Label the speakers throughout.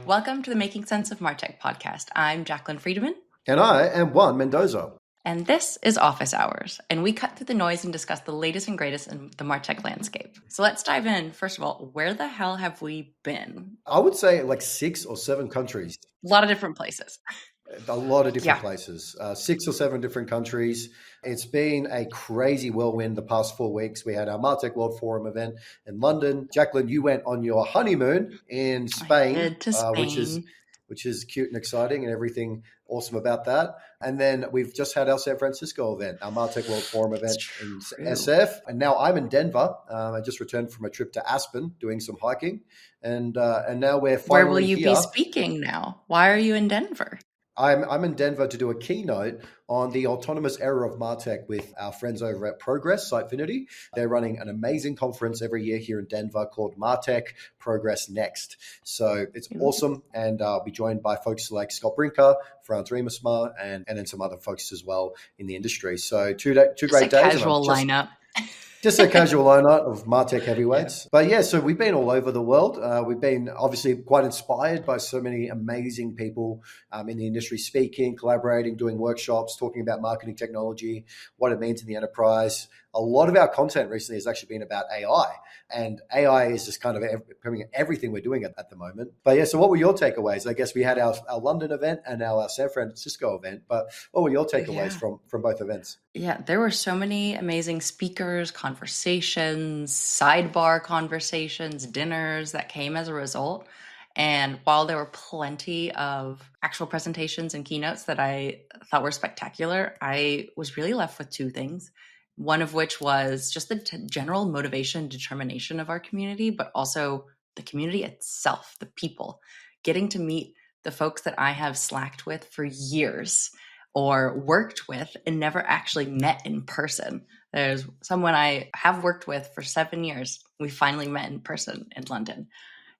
Speaker 1: Welcome to the Making Sense of Martech podcast. I'm Jacqueline Freedman.
Speaker 2: And I am Juan Mendoza.
Speaker 1: And this is Office Hours, and we cut through the noise and discuss the latest and greatest in the Martech landscape. So let's dive in. First of all, where the hell have we been?
Speaker 2: I would say like 6 or 7 countries.
Speaker 1: A lot of different places.
Speaker 2: A lot of different places, 6 or 7 different countries. It's been a crazy whirlwind the past 4 weeks. We had our Martech World Forum event in London. Jacqueline, you went on your honeymoon in Spain,
Speaker 1: I did to Spain.
Speaker 2: Which is cute and exciting and everything awesome about that. And then we've just had our San Francisco event, our Martech World Forum event in SF. And now I'm in Denver. I just returned from a trip to Aspen doing some hiking. And now we're finally
Speaker 1: Where will you
Speaker 2: here.
Speaker 1: be speaking now? Why are you in Denver?
Speaker 2: I'm in Denver to do a keynote on the autonomous era of Martech with our friends over at Progress, Sitefinity. They're running an amazing conference every year here in Denver called Martech Progress Next. So it's awesome. And I'll be joined by folks like Scott Brinker, Franz Riemersma, and then some other folks as well in the industry. So two great days.
Speaker 1: Casual lineup.
Speaker 2: Just a casual lineup of Martech heavyweights. Yeah. But yeah, so we've been all over the world. We've been obviously quite inspired by so many amazing people in the industry speaking, collaborating, doing workshops, talking about marketing technology, what it means in the enterprise. A lot of our content recently has actually been about AI, and AI is just kind of everything we're doing at the moment. But yeah, so what were your takeaways? I guess we had our London event and our San Francisco event, but what were your takeaways from both events?
Speaker 1: Yeah, there were so many amazing speakers, conversations, sidebar conversations, dinners that came as a result. And while there were plenty of actual presentations and keynotes that I thought were spectacular, I was really left with 2 things. One of which was just the general motivation, determination of our community, but also the community itself, the people. Getting to meet the folks that I have slacked with for years or worked with and never actually met in person. There's someone I have worked with for 7 years. We finally met in person in London.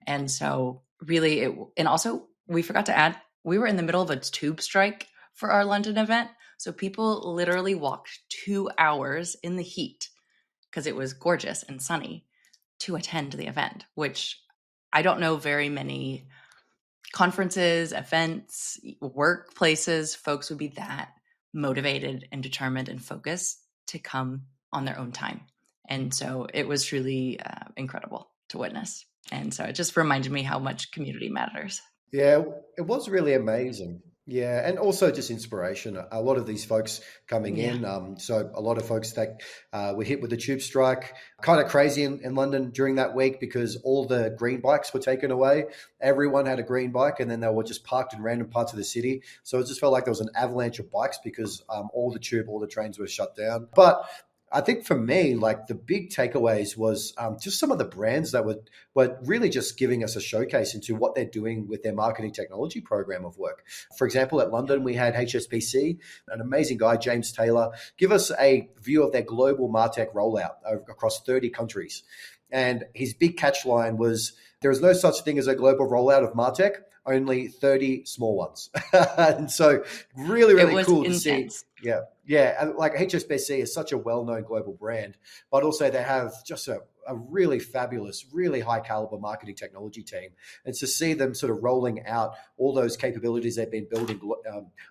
Speaker 1: And so really, and also we forgot to add, we were in the middle of a tube strike for our London event. So people literally walked 2 hours in the heat because it was gorgeous and sunny to attend the event, which I don't know very many conferences, events, workplaces, folks would be that motivated and determined and focused to come on their own time. And so it was truly incredible to witness. And so it just reminded me how much community matters.
Speaker 2: Yeah, it was really amazing. Yeah, and also just inspiration. A lot of these folks coming in. So a lot of folks that were hit with the tube strike. Kind of crazy in London during that week because all the green bikes were taken away. Everyone had a green bike and then they were just parked in random parts of the city. So it just felt like there was an avalanche of bikes because all the trains were shut down. But I think for me, like the big takeaways was just some of the brands that were really just giving us a showcase into what they're doing with their marketing technology program of work. For example, at London, we had HSBC, an amazing guy, James Taylor, give us a view of their global Martech rollout across 30 countries. And his big catch line was, there is no such thing as a global rollout of Martech, only 30 small ones. And so really, really cool to see. Yeah. Like HSBC is such a well-known global brand, but also they have just a really fabulous, really high caliber marketing technology team. And to see them sort of rolling out all those capabilities they've been building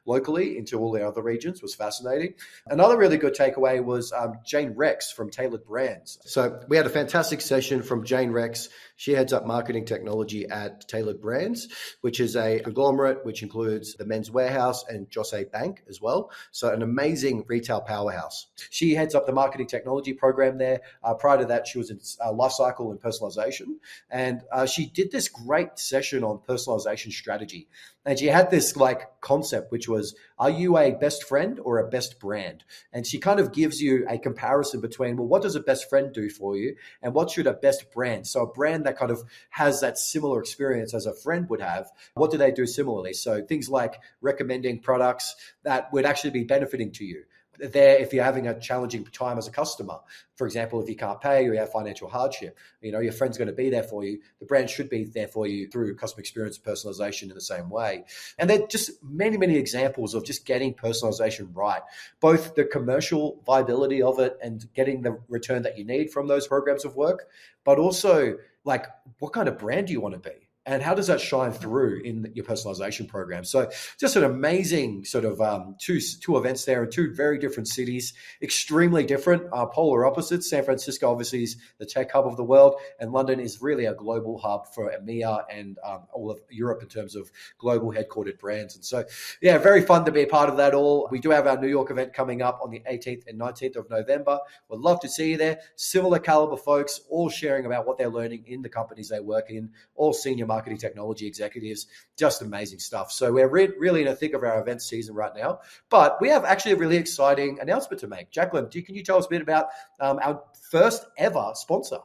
Speaker 2: locally into all the other regions was fascinating. Another really good takeaway was Jane Rex from Tailored Brands. So we had a fantastic session from Jane Rex. She heads up marketing technology at Tailored Brands, which is a conglomerate which includes the Men's Wearhouse and Jose Bank as well. So an amazing retail powerhouse. She heads up the marketing technology program there. Prior to that, she was in lifecycle and personalization. And she did this great session on personalization strategy. And she had this like concept, which was, are you a best friend or a best brand? And she kind of gives you a comparison between, well, what does a best friend do for you? And what should a best brand? So a brand that kind of has that similar experience as a friend would have, what do they do similarly? So things like recommending products that would actually be benefiting to you. There, if you're having a challenging time as a customer, for example, if you can't pay or you have financial hardship, your friend's going to be there for you. The brand should be there for you through customer experience and personalization in the same way. And there are just many, many examples of just getting personalization right, both the commercial viability of it and getting the return that you need from those programs of work, but also like what kind of brand do you want to be? And how does that shine through in your personalization program? So just an amazing sort of two events there in two very different cities, extremely different, polar opposites. San Francisco obviously is the tech hub of the world, and London is really a global hub for EMEA and all of Europe in terms of global headquartered brands. And so, yeah, very fun to be a part of that all. We do have our New York event coming up on the 18th and 19th of November. We'd love to see you there. Similar caliber folks, all sharing about what they're learning in the companies they work in, all senior marketing technology executives, just amazing stuff. So we're really in the thick of our event season right now, but we have actually a really exciting announcement to make. Jacqueline, can you tell us a bit about our first ever sponsor?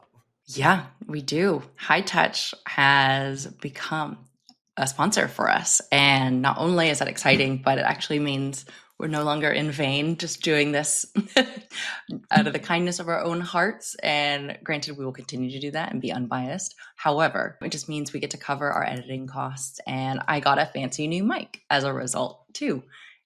Speaker 1: Yeah, we do. High Touch has become a sponsor for us. And not only is that exciting, but it actually means we're no longer in vain just doing this out of the kindness of our own hearts. And granted, we will continue to do that and be unbiased. However, it just means we get to cover our editing costs. And I got a fancy new mic as a result, too.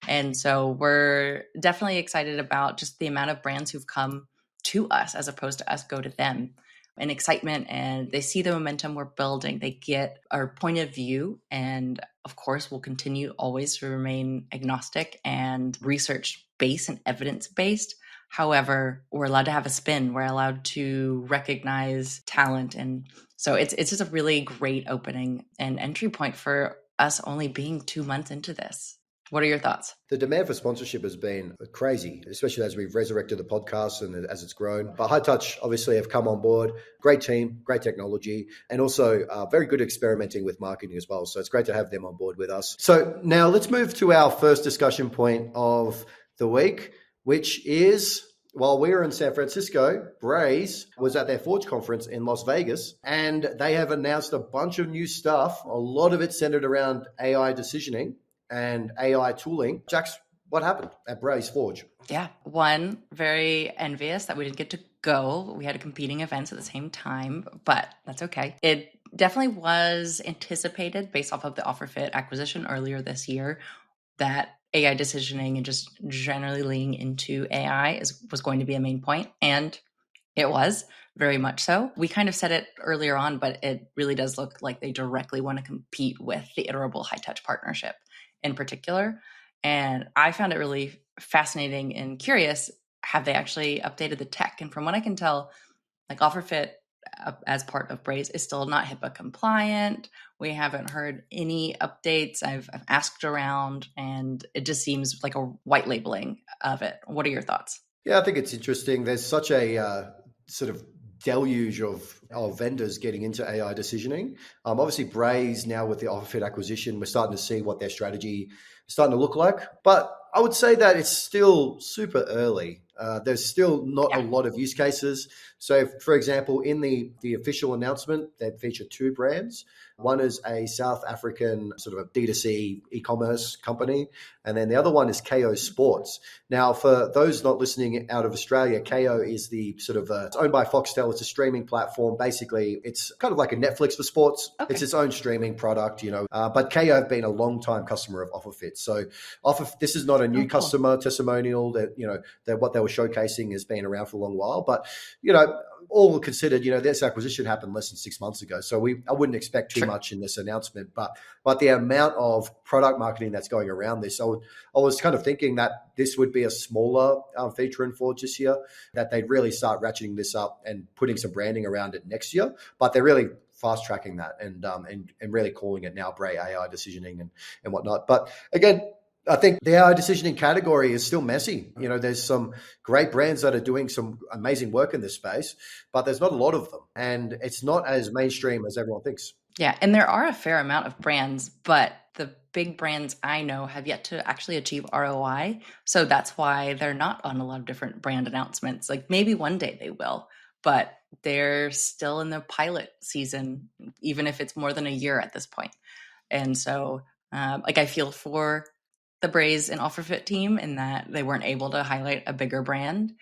Speaker 1: And so we're definitely excited about just the amount of brands who've come to us as opposed to us go to them, and excitement, and they see the momentum we're building. They get our point of view, and of course, we'll continue always to remain agnostic and research-based and evidence-based. However, we're allowed to have a spin. We're allowed to recognize talent. And so it's just a really great opening and entry point for us only being 2 months into this. What are your thoughts?
Speaker 2: The demand for sponsorship has been crazy, especially as we've resurrected the podcast and as it's grown. But High Touch obviously have come on board. Great team, great technology, and also very good experimenting with marketing as well. So it's great to have them on board with us. So now let's move to our first discussion point of the week, which is, while we were in San Francisco, Braze was at their Forge conference in Las Vegas, and they have announced a bunch of new stuff. A lot of it centered around AI decisioning and AI tooling. Jax, what happened at Braze Forge?
Speaker 1: Yeah, one, very envious that we didn't get to go. We had competing events at the same time, but that's okay. It definitely was anticipated based off of the OfferFit acquisition earlier this year that AI decisioning and just generally leaning into AI was going to be a main point. And it was very much so. We kind of said it earlier on, but it really does look like they directly want to compete with the iterable High Touch partnership in particular. And I found it really fascinating and curious. Have they actually updated the tech? And from what I can tell, like OfferFit as part of Braze is still not HIPAA compliant. We haven't heard any updates. I've asked around, and it just seems like a white labeling of it. What are your thoughts?
Speaker 2: Yeah, I think it's interesting. There's such a sort of deluge of vendors getting into AI decisioning. Obviously, Braze now with the OfferFit acquisition, we're starting to see what their strategy is starting to look like. But I would say that it's still super early. There's still not a lot of use cases. So, for example, in the official announcement, they feature two brands. One is a South African sort of a D2C e-commerce company, and then the other one is KO Sports. Now, for those not listening out of Australia, KO is the sort of it's owned by Foxtel. It's a streaming platform. Basically, it's kind of like a Netflix for sports. Okay. It's its own streaming product, But KO have been a long-time customer of OfferFit. So, this is not a new customer testimonial. That what they were showcasing has been around for a long while. But all considered, this acquisition happened less than 6 months ago. So I wouldn't expect too much in this announcement, but the amount of product marketing that's going around this, I was kind of thinking that this would be a smaller feature in Forge this year, that they'd really start ratcheting this up and putting some branding around it next year. But they're really fast tracking that and really calling it now Braze AI decisioning and whatnot. But again, I think the AI decisioning category is still messy. There's some great brands that are doing some amazing work in this space, but there's not a lot of them. And it's not as mainstream as everyone thinks.
Speaker 1: Yeah, and there are a fair amount of brands, but the big brands I know have yet to actually achieve ROI. So that's why they're not on a lot of different brand announcements. Like maybe one day they will, but they're still in the pilot season, even if it's more than a year at this point. And so I feel for the Braze and OfferFit team in that they weren't able to highlight a bigger brand,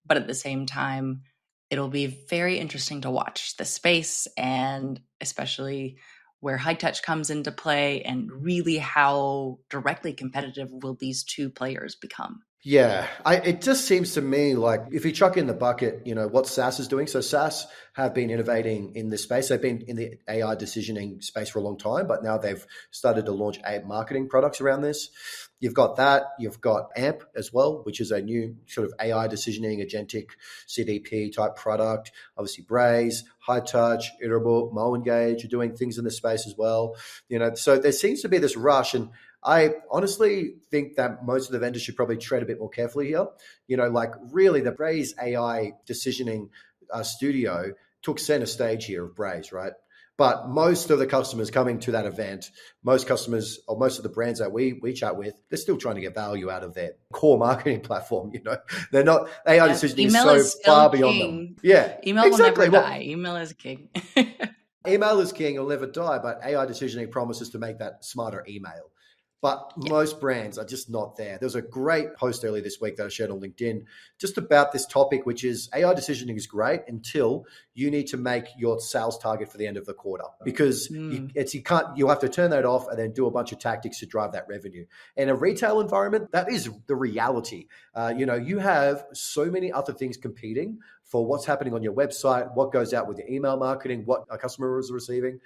Speaker 1: but at the same time, it'll be very interesting to watch the space, and especially where High Touch comes into play and really how directly competitive will these two players become.
Speaker 2: Yeah, it just seems to me like if you chuck in the bucket, what SaaS is doing. So SaaS have been innovating in this space. They've been in the AI decisioning space for a long time, but now they've started to launch marketing products around this. You've got that. You've got AMP as well, which is a new sort of AI decisioning agentic CDP type product. Obviously, Braze, High Touch, Iterable, MoEngage are doing things in this space as well. So there seems to be this rush, and I honestly think that most of the vendors should probably tread a bit more carefully here. Like really the Braze AI decisioning studio took center stage here of Braze, right? But most of the customers coming to that event, most customers or most of the brands that we chat with, they're still trying to get value out of their core marketing platform. They're not, AI decisioning is
Speaker 1: Email
Speaker 2: so
Speaker 1: is still
Speaker 2: far beyond them.
Speaker 1: king.
Speaker 2: Yeah,
Speaker 1: Email will
Speaker 2: exactly.
Speaker 1: never die. Email is king.
Speaker 2: Email is king, it'll never die, but AI decisioning promises to make that smarter email. But most brands are just not there. There was a great post earlier this week that I shared on LinkedIn just about this topic, which is AI decisioning is great until you need to make your sales target for the end of the quarter, because you have to turn that off and then do a bunch of tactics to drive that revenue. In a retail environment, that is the reality. You have so many other things competing for what's happening on your website, what goes out with your email marketing, what a customer is receiving.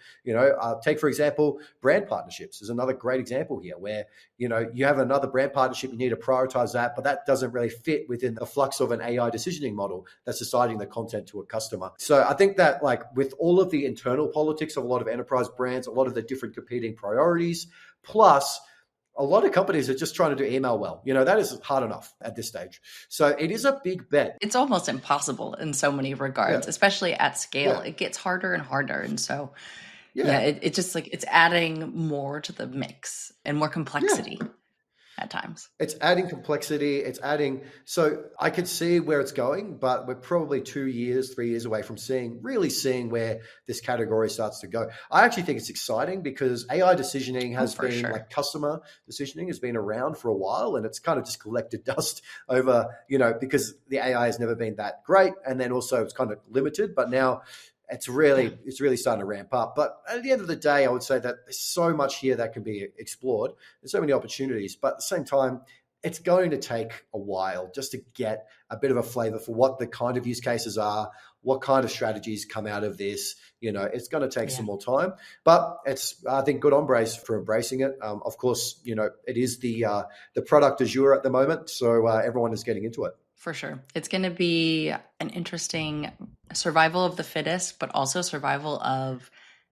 Speaker 2: Take, for example, brand partnerships is another great example here where, you have another brand partnership, you need to prioritize that, but that doesn't really fit within the flux of an AI decisioning model that's deciding the content to a customer. So I think that with all of the internal politics of a lot of enterprise brands, a lot of the different competing priorities, plus a lot of companies are just trying to do email well. That is hard enough at this stage. So it is a big bet.
Speaker 1: It's almost impossible in so many regards, especially at scale. It gets harder and harder. And so, it's just it's adding more to the mix and more complexity at times.
Speaker 2: It's adding complexity. So I could see where it's going, but we're probably 2 years, 3 years away from really seeing where this category starts to go. I actually think it's exciting because AI decisioning has been customer decisioning has been around for a while, and it's kind of just collected dust over, because the AI has never been that great. And then also it's kind of limited, but now it's really starting to ramp up. But at the end of the day, I would say that there's so much here that can be explored. There's so many opportunities, but at the same time, it's going to take a while just to get a bit of a flavor for what the kind of use cases are, what kind of strategies come out of this. It's going to take some more time, but I think good on Braze for embracing it. Of course, it is the product du jour at the moment, so everyone is getting into it.
Speaker 1: For sure. It's going to be an interesting survival of the fittest, but also survival of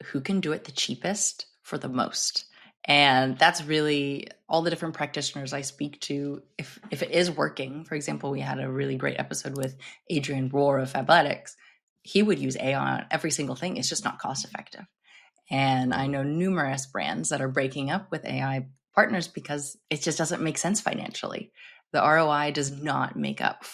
Speaker 1: who can do it the cheapest for the most. And that's really all the different practitioners I speak to. If it is working, for example, we had a really great episode with Adrian Rohr of Fabletics. He would use AI on every single thing. It's just not cost effective. And I know numerous brands that are breaking up with AI partners because it just doesn't make sense financially. The ROI does not make up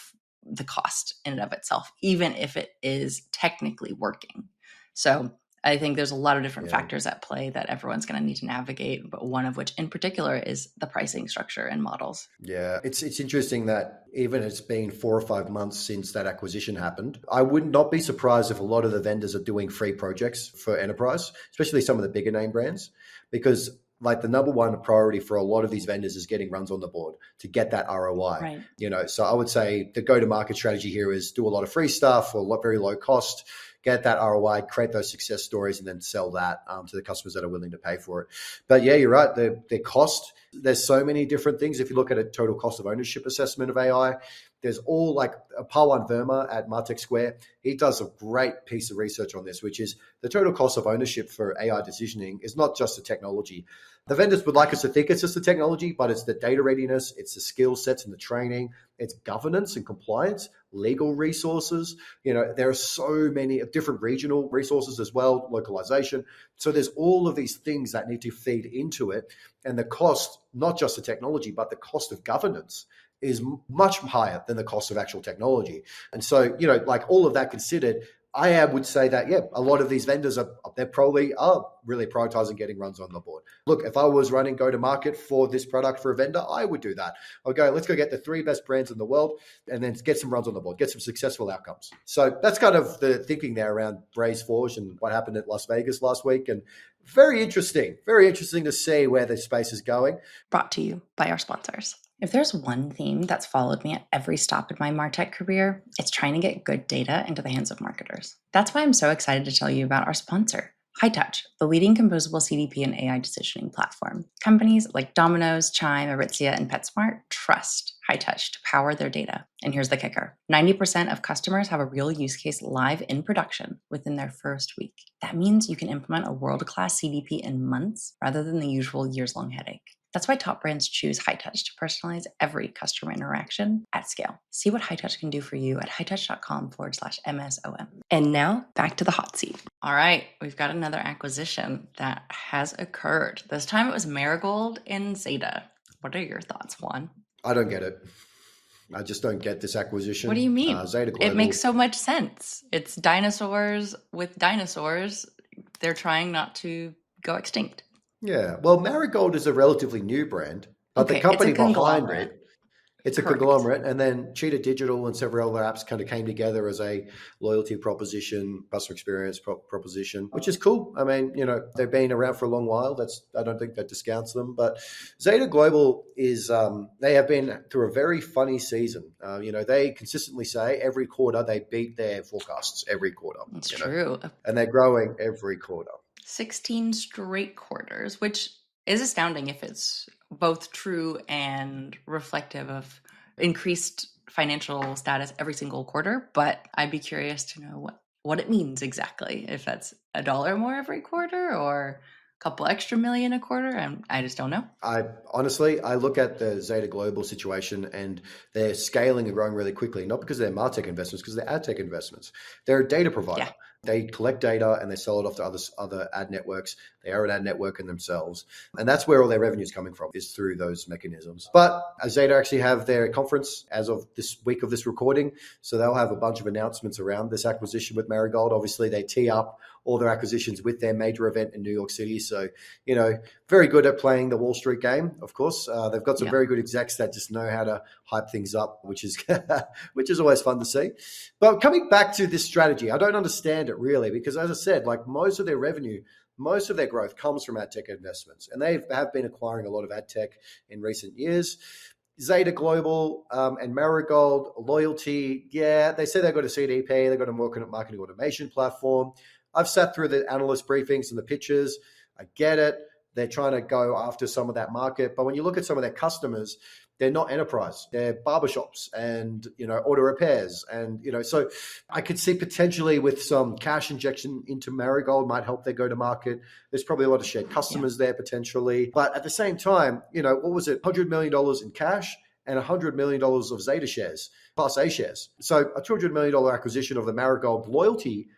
Speaker 1: the cost in and of itself, even if it is technically working. So I think there's a lot of different factors at play that everyone's going to need to navigate, but one of which in particular is the pricing structure and models.
Speaker 2: Yeah, it's interesting that even it's been 4 or 5 months since that acquisition happened. I would not be surprised if a lot of the vendors are doing free projects for enterprise, especially some of the bigger name brands, because the number one priority for a lot of these vendors is getting runs on the board to get that ROI. Right. So I would say the go-to-market strategy here is do a lot of free stuff for very low cost, get that ROI, create those success stories, and then sell that to the customers that are willing to pay for it. But yeah, you're right. The cost, there's so many different things. If you look at a total cost of ownership assessment of AI, there's all Pawan Verma at Martech Square. He does a great piece of research on this, which is the total cost of ownership for AI decisioning is not just the technology. The vendors would like us to think it's just the technology, but it's the data readiness, it's the skill sets and the training, it's governance and compliance, legal resources. There are so many different regional resources as well, localization. So there's all of these things that need to feed into it. And the cost, not just the technology, but the cost of governance is much higher than the cost of actual technology. And so, all of that considered, I would say that, a lot of these vendors they probably are really prioritizing getting runs on the board. Look, if I was running go-to-market for this product for a vendor, I would do that. Let's go get the 3 best brands in the world and then get some runs on the board, get some successful outcomes. So that's kind of the thinking there around Braze Forge and what happened at Las Vegas last week. And very interesting to see where the space is going.
Speaker 1: Brought to you by our sponsors. If there's one theme that's followed me at every stop in my Martech career, it's trying to get good data into the hands of marketers. That's why I'm so excited to tell you about our sponsor, HighTouch, the leading composable CDP and AI decisioning platform. Companies like Domino's, Chime, Aritzia, and PetSmart trust HighTouch to power their data. And here's the kicker. 90% of customers have a real use case live in production within their first week. That means you can implement a world-class CDP in months rather than the usual years-long headache. That's why top brands choose HighTouch to personalize every customer interaction at scale. See what HighTouch can do for you at hightouch.com/MSOM. And now back to the hot seat. All right, we've got another acquisition that has occurred. This time it was Marigold and Zeta. What are your thoughts, Juan?
Speaker 2: I don't get it. I just don't get this acquisition.
Speaker 1: What do you mean?
Speaker 2: Zeta Global.
Speaker 1: It makes so much sense. It's dinosaurs with dinosaurs. They're trying not to go extinct.
Speaker 2: Yeah, well, Marigold is a relatively new brand, but the company behind it, it's a conglomerate. And then Cheetah Digital and several other apps kind of came together as a loyalty proposition, customer experience proposition, which is cool. I mean, they've been around for a long while. I don't think that discounts them. But Zeta Global is, they have been through a very funny season. They consistently say every quarter they beat their forecasts every quarter.
Speaker 1: That's true.
Speaker 2: And they're growing every quarter.
Speaker 1: 16 straight quarters, which is astounding if it's both true and reflective of increased financial status every single quarter. But I'd be curious to know what it means exactly, if that's $1 more every quarter or a couple extra million a quarter. And I just don't know. I
Speaker 2: look at the Zeta Global situation and they're scaling and growing really quickly, not because they're Martech investments, because they're ad tech investments. They're a data provider. Yeah. They collect data and they sell it off to other ad networks. They are an ad network in themselves. And that's where all their revenue is coming from, is through those mechanisms. But Zeta actually have their conference as of this week of this recording. So they'll have a bunch of announcements around this acquisition with Marigold. Obviously, they tee up all their acquisitions with their major event in New York City. So, very good at playing the Wall Street game, of course. They've got some very good execs that just know how to hype things up, which is which is always fun to see. But coming back to this strategy, I don't understand it really, because as I said, like most of their revenue, most of their growth comes from ad tech investments, and they have been acquiring a lot of ad tech in recent years. Zeta Global and Marigold, loyalty, they say they've got a CDP, they've got a marketing automation platform. I've sat through the analyst briefings and the pitches. I get it. They're trying to go after some of that market. But when you look at some of their customers, they're not enterprise. They're barbershops and, auto repairs. And, so I could see potentially with some cash injection into Marigold might help their go-to-market. There's probably a lot of shared customers there potentially. But at the same time, what was it? $100 million in cash and $100 million of Zeta shares, Class A shares. So a $200 million acquisition of the Marigold loyalty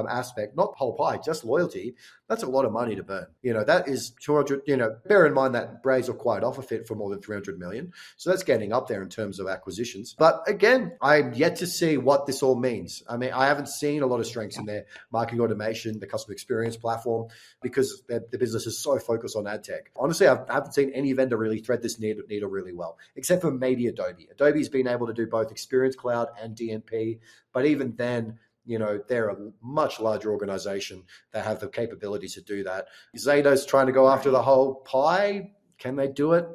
Speaker 2: aspect, not whole pie, just loyalty, that's a lot of money to burn. That is 200, bear in mind that Braze are quite off a fit for more than 300 million. So that's getting up there in terms of acquisitions. But again, I'm yet to see what this all means. I mean, I haven't seen a lot of strengths in their marketing automation, the customer experience platform, because the business is so focused on ad tech. Honestly, I haven't seen any vendor really thread this needle really well, except for maybe Adobe. Adobe's been able to do both Experience Cloud and DNP, but even then, they're a much larger organization that have the capabilities to do that. Zeta's trying to go after the whole pie. Can they do it?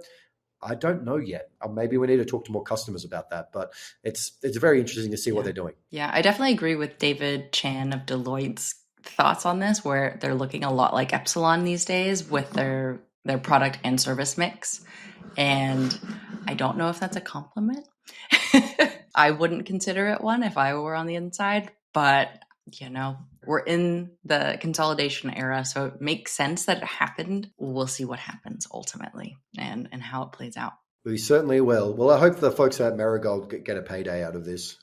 Speaker 2: I don't know yet. Maybe we need to talk to more customers about that, but it's very interesting to see what they're doing.
Speaker 1: Yeah, I definitely agree with David Chan of Deloitte's thoughts on this, where they're looking a lot like Epsilon these days with their product and service mix. And I don't know if that's a compliment. I wouldn't consider it one if I were on the inside. But, we're in the consolidation era, so it makes sense that it happened. We'll see what happens ultimately and how it plays out.
Speaker 2: We certainly will. Well, I hope the folks at Marigold get a payday out of this.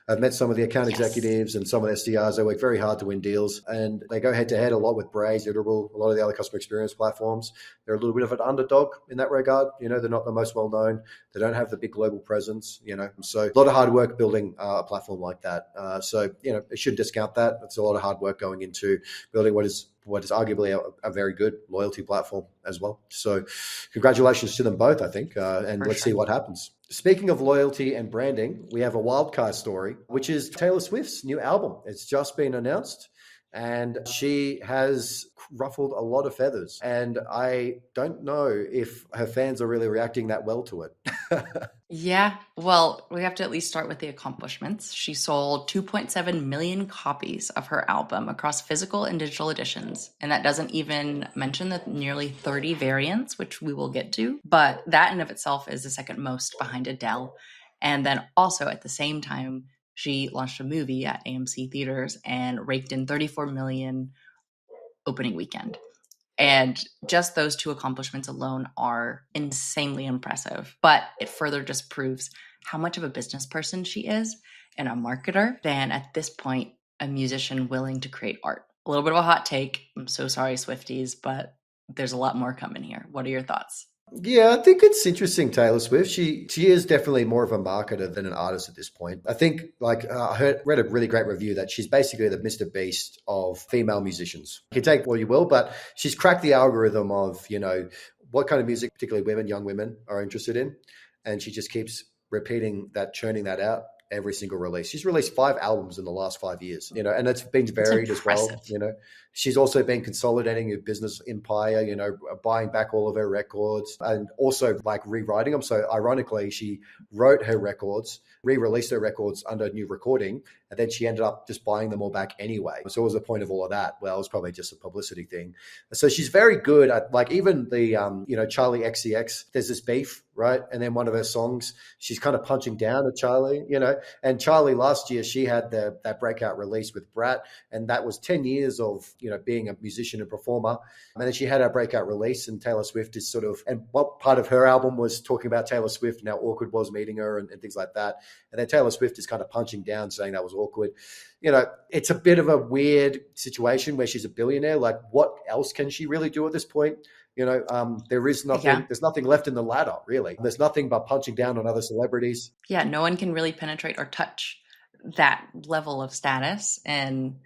Speaker 2: I've met some of the account executives and some of the SDRs. They work very hard to win deals, and they go head to head a lot with Braze, Iterable, a lot of the other customer experience platforms. They're a little bit of an underdog in that regard. They're not the most well known. They don't have the big global presence. So a lot of hard work building a platform like that. So it shouldn't discount that. It's a lot of hard work going into building what is arguably a very good loyalty platform as well. So congratulations to them both, I think, and let's see what happens. Speaking of loyalty and branding, we have a wildcard story, which is Taylor Swift's new album. It's just been announced. and she has ruffled a lot of feathers. And I don't know if her fans are really reacting that well to it.
Speaker 1: Yeah, well, we have to at least start with the accomplishments. She sold 2.7 million copies of her album across physical and digital editions. And that doesn't even mention the nearly 30 variants, which we will get to. But that in of itself is the second most behind Adele. And then also at the same time, she launched a movie at AMC theaters and raked in 34 million opening weekend. And just those two accomplishments alone are insanely impressive. But it further just proves how much of a business person she is and a marketer than at this point, a musician willing to create art. A little bit of a hot take. I'm so sorry, Swifties, but there's a lot more coming here. What are your thoughts?
Speaker 2: Yeah, I think it's interesting, Taylor Swift. She is definitely more of a marketer than an artist at this point. I think, read a really great review that she's basically the Mr. Beast of female musicians. You can take what you will, but she's cracked the algorithm of, what kind of music, particularly women, young women, are interested in. And she just keeps repeating that, churning that out every single release. She's released 5 albums in the last 5 years, and it's been varied as well. She's also been consolidating her business empire, buying back all of her records and also like rewriting them. So ironically, she wrote her records, re-released her records under new recording, and then she ended up just buying them all back anyway. So what was the point of all of that? Well, it was probably just a publicity thing. So she's very good at, like, even the, Charlie XCX, there's this beef, right? And then one of her songs, she's kind of punching down at Charlie, and Charlie last year, she had that breakout release with Brat, and that was 10 years of, being a musician and performer. And then she had her breakout release, and Taylor Swift is and what part of her album was talking about Taylor Swift and how awkward was meeting her and things like that. And then Taylor Swift is kind of punching down, saying that was awkward. It's a bit of a weird situation where she's a billionaire. Like, what else can she really do at this point? There is nothing, There's nothing left in the ladder, really. There's nothing but punching down on other celebrities.
Speaker 1: Yeah, no one can really penetrate or touch that level of status. And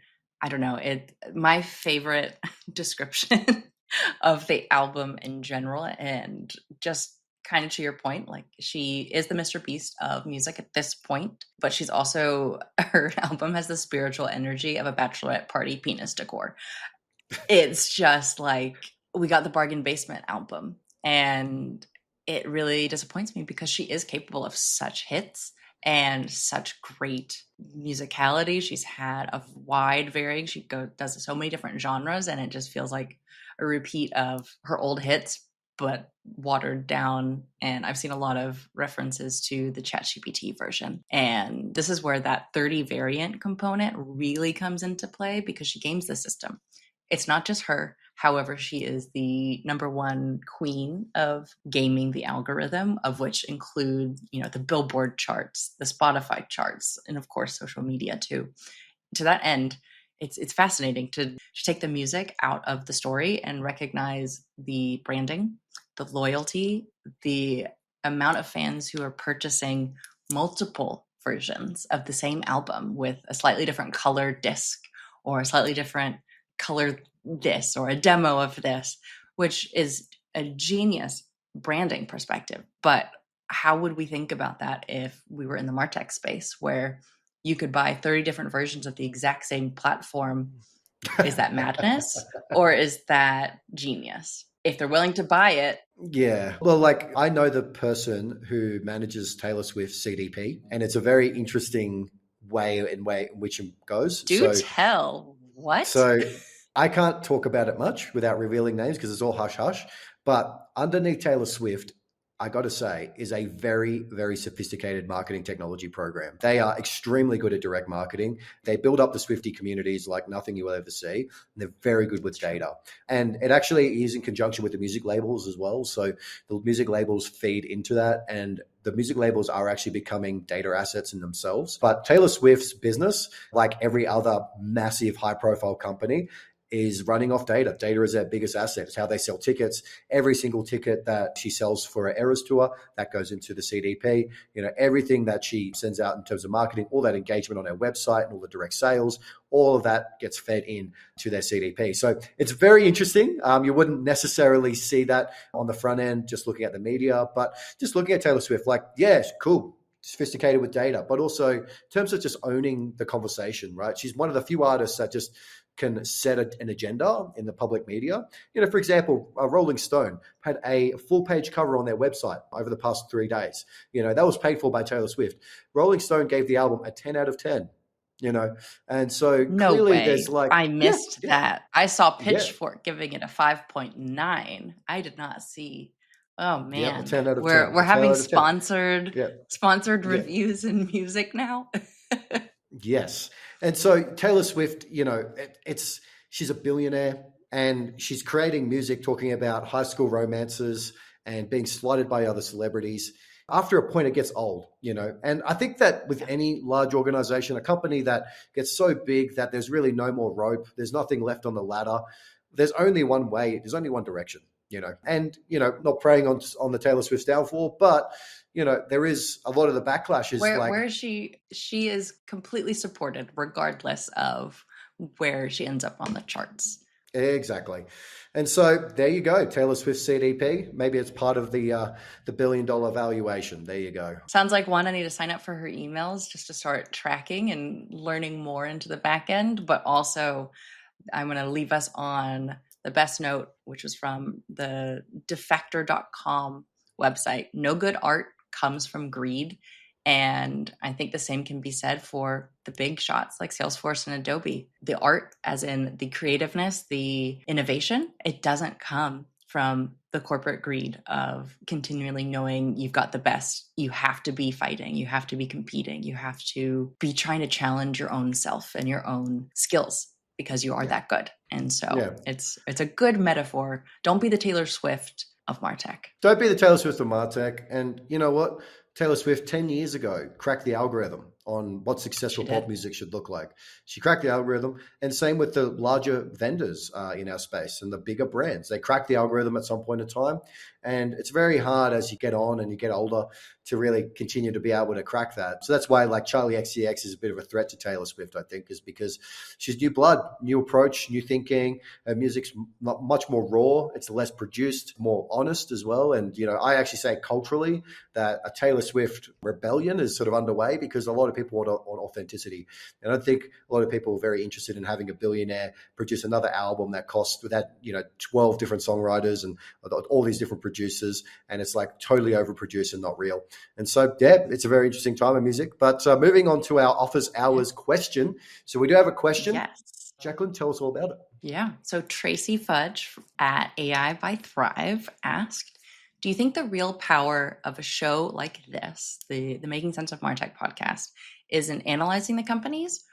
Speaker 1: I don't know, my favorite description of the album in general, and just kind of to your point, like, she is the Mr. Beast of music at this point, but she's also, her album has the spiritual energy of a bachelorette party penis decor. It's just like, we got the Bargain Basement album, and it really disappoints me because she is capable of such hits and such great musicality. She's had a wide varying, does so many different genres, and it just feels like a repeat of her old hits, but watered down. And I've seen a lot of references to the ChatGPT version. And this is where that 30 variant component really comes into play, because she games the system. It's not just her. However, she is the #1 queen of gaming the algorithm, of which include, the Billboard charts, the Spotify charts, and of course, social media too. To that end, it's fascinating to take the music out of the story and recognize the branding, the loyalty, the amount of fans who are purchasing multiple versions of the same album with a slightly different color disc or a slightly different color this or a demo of this, which is a genius branding perspective. But how would we think about that if we were in the Martech space, where you could buy 30 different versions of the exact same platform? Is that madness or is that genius? If they're willing to buy it.
Speaker 2: Yeah. Well, like, I know the person who manages Taylor Swift's CDP, and it's a very interesting way in which it goes.
Speaker 1: Tell. What?
Speaker 2: So I can't talk about it much without revealing names because it's all hush hush. But underneath Taylor Swift, I got to say, is a very, very sophisticated marketing technology program. They are extremely good at direct marketing. They build up the Swiftie communities like nothing you will ever see. And they're very good with data. And it actually is in conjunction with the music labels as well. So the music labels feed into that, and the music labels are actually becoming data assets in themselves. But Taylor Swift's business, like every other massive high-profile company, is running off data. Data is their biggest asset. It's how they sell tickets. Every single ticket that she sells for her Eras tour, that goes into the CDP. Everything that she sends out in terms of marketing, all that engagement on her website and all the direct sales, all of that gets fed in to their CDP. So it's very interesting. You wouldn't necessarily see that on the front end, just looking at the media, but just looking at Taylor Swift, like, yeah, cool, sophisticated with data, but also in terms of just owning the conversation, right? She's one of the few artists that just can set an agenda in the public media. For example, Rolling Stone had a full page cover on their website over the past 3 days. That was paid for by Taylor Swift. Rolling Stone gave the album a 10 out of 10. And so
Speaker 1: No
Speaker 2: clearly
Speaker 1: way.
Speaker 2: there's like,
Speaker 1: I missed that. I saw
Speaker 2: yeah,
Speaker 1: Pitchfork giving it a 5.9. I did not see. Oh
Speaker 2: yeah, a
Speaker 1: man.
Speaker 2: 10 out of
Speaker 1: We're
Speaker 2: 10,
Speaker 1: we're
Speaker 2: a 10
Speaker 1: having
Speaker 2: out of 10.
Speaker 1: sponsored
Speaker 2: Yeah,
Speaker 1: sponsored
Speaker 2: yeah.
Speaker 1: reviews in music now.
Speaker 2: Yes. And so Taylor Swift, she's a billionaire and she's creating music talking about high school romances and being slighted by other celebrities. After a point, it gets old, and I think that with any large organization, a company that gets so big that there's really no more rope, there's nothing left on the ladder, there's only one way, there's only one direction, and, not preying on the Taylor Swift's downfall, but there is a lot of the backlash is
Speaker 1: Where is she? She is completely supported regardless of where she ends up on the charts.
Speaker 2: Exactly. And so there you go, Taylor Swift CDP. Maybe it's part of the $1 billion valuation. There you go.
Speaker 1: Sounds like one, I need to sign up for her emails just to start tracking and learning more into the back end. But also, I'm going to leave us on the best note, which was from the defector.com website. No good art comes from greed. And I think the same can be said for the big shots like Salesforce and Adobe. The art, as in the creativeness, the innovation, it doesn't come from the corporate greed of continually knowing you've got the best. You have to be fighting. You have to be competing. You have to be trying to challenge your own self and your own skills because you are that good. And so it's a good metaphor. Don't be the Taylor Swift of Martech.
Speaker 2: Don't be the Taylor Swift of Martech. And you know what? Taylor Swift 10 years ago cracked the algorithm on what successful pop music should look like. She cracked the algorithm, and same with the larger vendors in our space and the bigger brands. They crack the algorithm at some point in time, and it's very hard as you get on and you get older to really continue to be able to crack that. So that's why like Charlie XCX is a bit of a threat to Taylor Swift, I think, is because she's new blood, new approach, new thinking. Her music's much more raw. It's less produced, more honest as well. And, I actually say culturally that a Taylor Swift rebellion is sort of underway because a lot of people want authenticity. And I think a lot of people are very interested in having a billionaire produce another album that costs with that, 12 different songwriters and all these different producers. And it's like totally overproduced and not real. And so, it's a very interesting time in music. But moving on to our office hours question. So we do have a question.
Speaker 1: Yes.
Speaker 2: Jacqueline, tell us all about it.
Speaker 1: Yeah. So Tracy Fudge at AI by Thrive asked, do you think the real power of a show like this, the Making Sense of Martech podcast, is in analyzing the companies,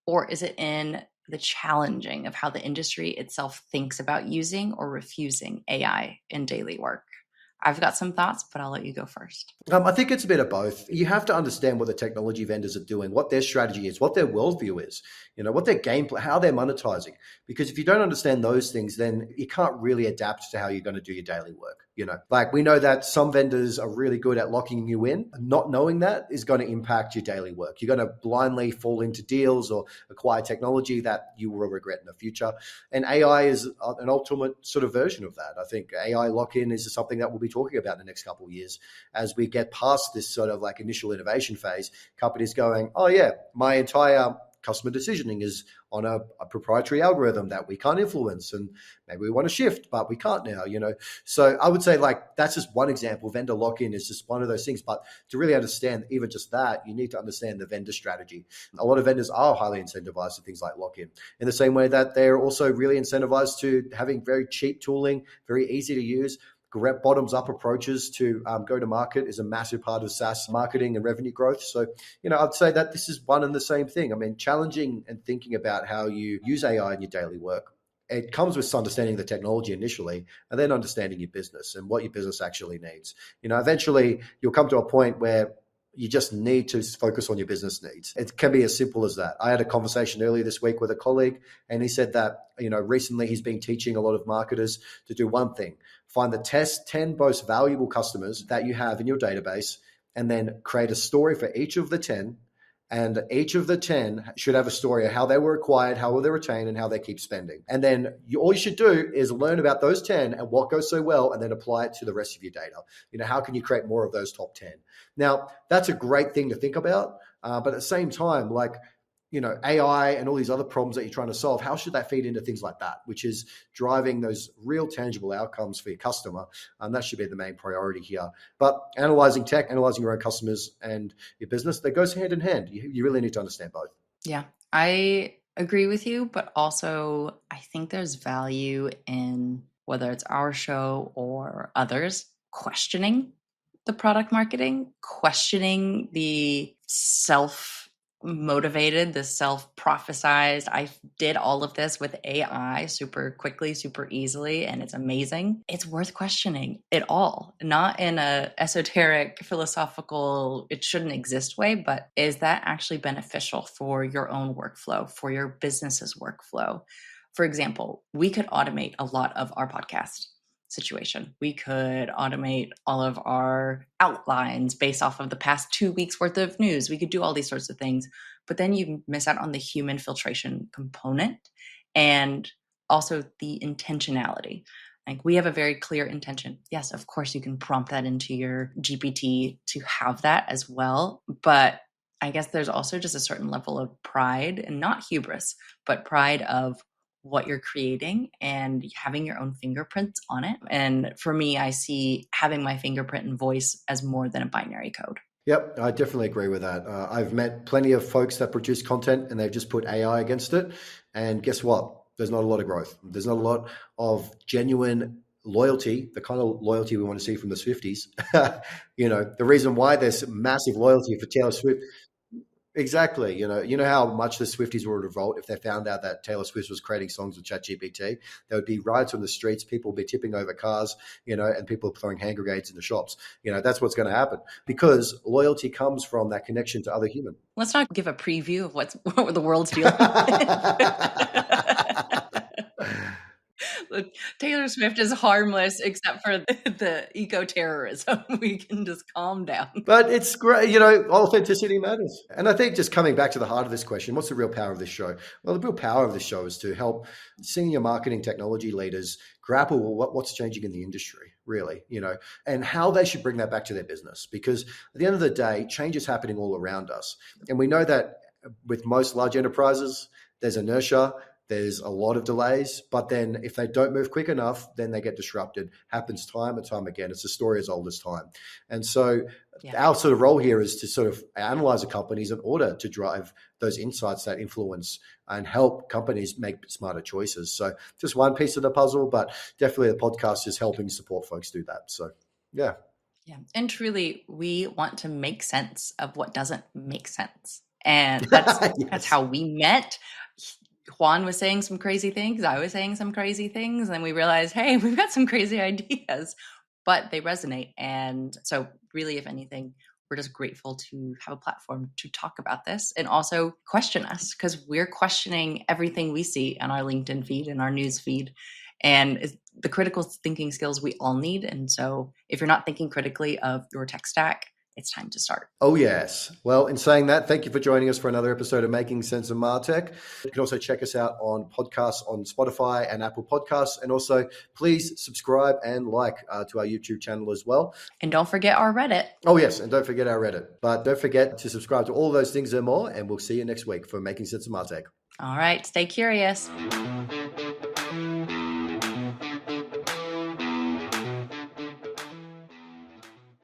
Speaker 1: or is it in the challenging of how the industry itself thinks about using or refusing AI in daily work? I've got some thoughts, but I'll let you go first.
Speaker 2: I think it's a bit of both. You have to understand what the technology vendors are doing, what their strategy is, what their worldview is, what their game plan, how they're monetizing. Because if you don't understand those things, then you can't really adapt to how you're going to do your daily work. Like we know that some vendors are really good at locking you in. Not knowing that is going to impact your daily work. You're going to blindly fall into deals or acquire technology that you will regret in the future. And AI is an ultimate sort of version of that. I think AI lock-in is something that we'll be talking about in the next couple of years as we get past this sort of like initial innovation phase. Companies going, oh yeah, my entire customer decisioning is on a proprietary algorithm that we can't influence, and maybe we want to shift, but we can't now, So I would say like that's just one example. Vendor lock-in is just one of those things. But to really understand even just that, you need to understand the vendor strategy. A lot of vendors are highly incentivized to things like lock-in in the same way that they're also really incentivized to having very cheap tooling, very easy to use. Bottoms-up approaches to go to market is a massive part of SaaS marketing and revenue growth. So, I'd say that this is one and the same thing. I mean, challenging and thinking about how you use AI in your daily work. It comes with understanding the technology initially and then understanding your business and what your business actually needs. Eventually you'll come to a point where you just need to focus on your business needs. It can be as simple as that. I had a conversation earlier this week with a colleague, and he said that, recently he's been teaching a lot of marketers to do one thing: find the 10 most valuable customers that you have in your database, and then create a story for each of the 10. And each of the 10 should have a story of how they were acquired, how they retained, and how they keep spending. And then all you should do is learn about those 10 and what goes so well, and then apply it to the rest of your data. How can you create more of those top 10? Now, that's a great thing to think about. But at the same time, like, AI and all these other problems that you're trying to solve, how should that feed into things like that, which is driving those real tangible outcomes for your customer? And that should be the main priority here. But analyzing tech, analyzing your own customers and your business, that goes hand in hand. You really need to understand both.
Speaker 1: Yeah, I agree with you, but also I think there's value in, whether it's our show or others, questioning the product marketing, questioning the self-motivated, the self-prophesized. I did all of this with AI super quickly, super easily, and it's amazing. It's worth questioning it all, not in a esoteric, philosophical, it shouldn't exist way, but is that actually beneficial for your own workflow, for your business's workflow? For example, we could automate a lot of our podcast situation. We could automate all of our outlines based off of the past 2 weeks worth of news. We could do all these sorts of things, but then you miss out on the human filtration component and also the intentionality. Like, we have a very clear intention. Yes, of course, you can prompt that into your GPT to have that as well. But I guess there's also just a certain level of pride, and not hubris, but pride of what you're creating and having your own fingerprints on it. And for me, I see having my fingerprint and voice as more than a binary code.
Speaker 2: Yep, I definitely agree with that. I've met plenty of folks that produce content and they've just put AI against it. And guess what? There's not a lot of growth. There's not a lot of genuine loyalty, the kind of loyalty we want to see from the Swifties. The reason why there's massive loyalty for Taylor Swift. Exactly. You know how much the Swifties would revolt if they found out that Taylor Swift was creating songs with ChatGPT. There would be riots on the streets, people would be tipping over cars, and people throwing hand grenades in the shops. That's what's going to happen because loyalty comes from that connection to other humans.
Speaker 1: Let's not give a preview of what the world's dealing with. Taylor Swift is harmless except for the eco-terrorism. We can just calm down.
Speaker 2: But it's great, authenticity matters. And I think just coming back to the heart of this question, what's the real power of this show? Well, the real power of this show is to help senior marketing technology leaders grapple with what's changing in the industry, really, and how they should bring that back to their business. Because at the end of the day, change is happening all around us. And we know that with most large enterprises, there's inertia. There's a lot of delays, but then if they don't move quick enough, then they get disrupted. Happens time and time again. It's a story as old as time. And so our sort of role here is to sort of analyze the companies in order to drive those insights that influence and help companies make smarter choices. So just one piece of the puzzle, but definitely the podcast is helping support folks do that. So, yeah.
Speaker 1: Yeah. And truly, we want to make sense of what doesn't make sense. And that's how we met. Juan was saying some crazy things. I was saying some crazy things. And we realized, hey, we've got some crazy ideas, but they resonate. And so really, if anything, we're just grateful to have a platform to talk about this and also question us, because we're questioning everything we see on our LinkedIn feed and our news feed. And the critical thinking skills we all need. And so if you're not thinking critically of your tech stack, it's time to start.
Speaker 2: Oh, yes. Well, in saying that, thank you for joining us for another episode of Making Sense of Martech. You can also check us out on podcasts on Spotify and Apple Podcasts. And also, please subscribe and like to our YouTube channel as well.
Speaker 1: And don't forget our Reddit.
Speaker 2: Oh, yes. And don't forget our Reddit. But don't forget to subscribe to all those things and more. And we'll see you next week for Making Sense of Martech.
Speaker 1: All right. Stay curious.